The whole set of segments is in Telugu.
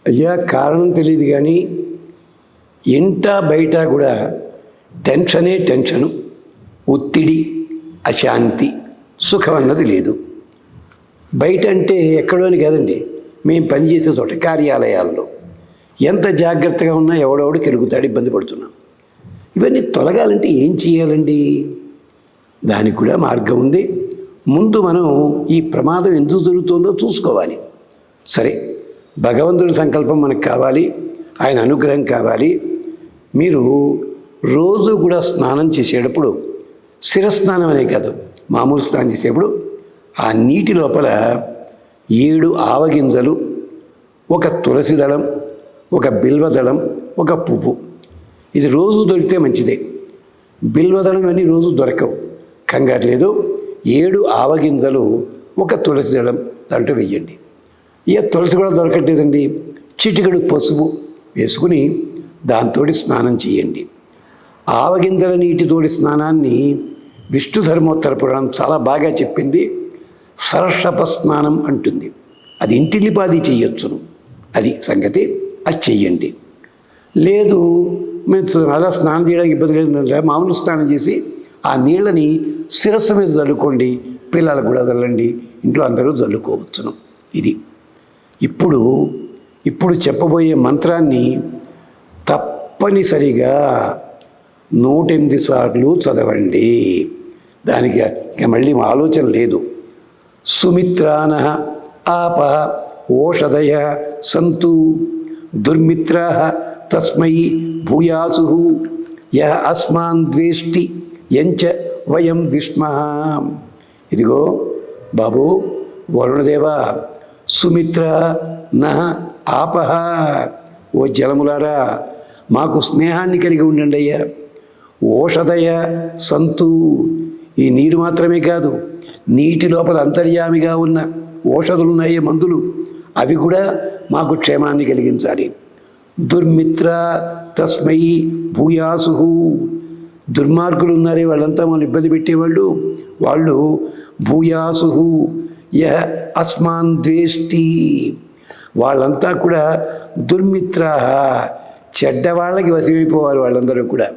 అయ్యా కారణం తెలియదు కానీ ఇంట బయట కూడా టెన్షను, ఒత్తిడి, అశాంతి, సుఖం అన్నది లేదు. బయట అంటే ఎక్కడోని కాదండి, మేము పనిచేసే చోట కార్యాలయాల్లో ఎంత జాగ్రత్తగా ఉన్నా ఎవడెవడు కెరుగుతాడు, ఇబ్బంది పడుతున్నాం. ఇవన్నీ తొలగాలంటే ఏం చేయాలండి? దానికి కూడా మార్గం ఉంది. ముందు మనం ఈ ప్రమాదం ఎందుకు జరుగుతుందో చూసుకోవాలి. సరే, భగవంతుడి సంకల్పం మనకు కావాలి, ఆయన అనుగ్రహం కావాలి. మీరు రోజు కూడా స్నానం చేసేటప్పుడు, శిరస్నానం అనే కాదు, మామూలు స్నానం చేసేటప్పుడు ఆ నీటి లోపల 7 ఆవగింజలు, ఒక తులసి దళం, ఒక బిల్వదళం, ఒక పువ్వు, ఇది రోజు దొరికితే మంచిదే. బిల్వదళం అన్నీ రోజు దొరకవు, కంగారు లేదు. 7 ఆవగింజలు, ఒక తులసి దళం దాంట్లో వెయ్యండి. ఇక తులసి కూడా దొరకట్లేదండి, చిటికెడు పసుపు వేసుకుని దాంతో స్నానం చేయండి. ఆవగింజల నీటితోటి స్నానాన్ని విష్ణు ధర్మోత్తర పురాణం చాలా బాగా చెప్పింది. సరషప స్నానం అంటుంది. అది ఇంటిల్లిపాది చెయ్యొచ్చును, అది సంగతి. అది చెయ్యండి. లేదు మేము అలా స్నానం చేయడానికి ఇబ్బంది లేదు, మామూలు స్నానం చేసి ఆ నీళ్ళని శిరస్సు మీద చల్లుకోండి, పిల్లలకు కూడా చల్లండి, ఇంట్లో అందరూ చల్లుకోవచ్చును. ఇది ఇప్పుడు చెప్పబోయే మంత్రాన్ని తప్పనిసరిగా 108 సార్లు చదవండి. దానికి ఇక మళ్ళీ ఆలోచన లేదు. సుమిత్రాన ఆప ఓషధయ సంతు దుర్మిత్రా తస్మై భూయాసు యః అస్మాన్ ద్వేష్టి యంచ వయం విష్మః. ఇదిగో బాబు వరుణదేవ, సుమిత్ర నః ఆపహ, ఓ జలములారా మాకు స్నేహాన్ని కలిగి ఉండండి అయ్యా. ఓషధయ సంతు, ఈ నీరు మాత్రమే కాదు, నీటి లోపల అంతర్యామిగా ఉన్న ఓషధులున్నాయి, మందులు, అవి కూడా మాకు క్షేమాన్ని కలిగించాలి. దుర్మిత్ర తస్మై భూయాసు, దుర్మార్గులు ఉన్నారే వాళ్ళంతా మనం ఇబ్బంది పెట్టేవాళ్ళు, వాళ్ళు భూయాసు యః అస్మాన్ ద్వేష్టి, వాళ్ళంతా కూడా దుర్మిత్ర, చెడ్డవాళ్ళకి వశమైపోవాలి వాళ్ళందరూ కూడా.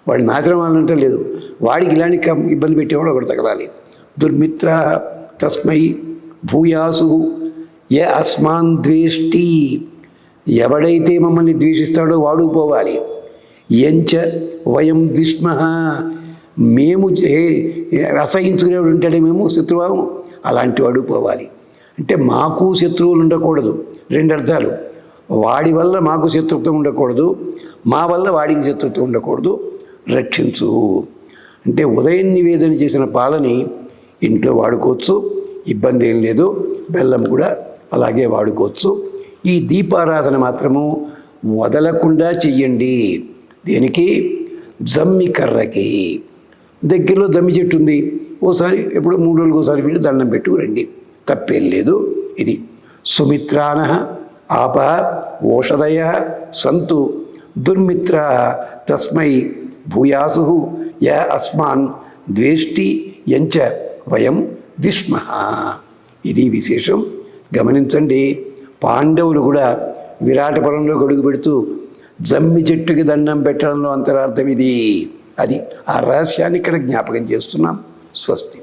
వాడి నాశనం వాళ్ళంటే లేదు, వాడికి ఇలాంటి ఇబ్బంది పెట్టేవాడు ఒకటి తగలాలి. దుర్మిత్ర తస్మై భూయాసు య అస్మాన్ ద్వేష్టి, ఎవడైతే మమ్మల్ని ద్వేషిస్తాడో వాడు పోవాలి. యంచ వయం విష్మః, మేము అసహించుకునేవాడు ఉంటాడే మేము శత్రువాము, అలాంటి వాడు పోవాలి. అంటే మాకు శత్రువులు ఉండకూడదు, 2 అర్థాలు. వాడి వల్ల మాకు శత్రుత్వం ఉండకూడదు, మా వల్ల వాడికి శత్రుత్వం ఉండకూడదు, రక్షించు. అంటే ఉదయం నివేదన చేసిన పాలని ఇంట్లో వాడుకోవచ్చు, ఇబ్బంది ఏం లేదు. బెల్లం కూడా అలాగే వాడుకోవచ్చు. ఈ దీపారాధన మాత్రము వదలకుండా చెయ్యండి. దేనికి? జమ్మి కర్రకి. దగ్గరలో జమ్మి చెట్టు ఉంది, ఓసారి ఎప్పుడో 3 రోజులకు ఒకసారి వీళ్ళు దండం పెట్టుకురండి, తప్పేం లేదు. ఇది సుమిత్రాన ఆప ఓషధయ సంతు దుర్మిత్ర తస్మై భూయాసు య అస్మాన్ ద్వేష్టి యంచ వయం విష్మః. ఇది విశేషం, గమనించండి. పాండవులు కూడా విరాటపురంలో గొడుగు పెడుతూ జమ్మి చెట్టుకి దండం పెట్టడంలో అంతరార్థం ఇది. అది ఆ రహస్యాన్ని ఇక్కడ జ్ఞాపకం చేస్తున్నాం. స్వస్తి.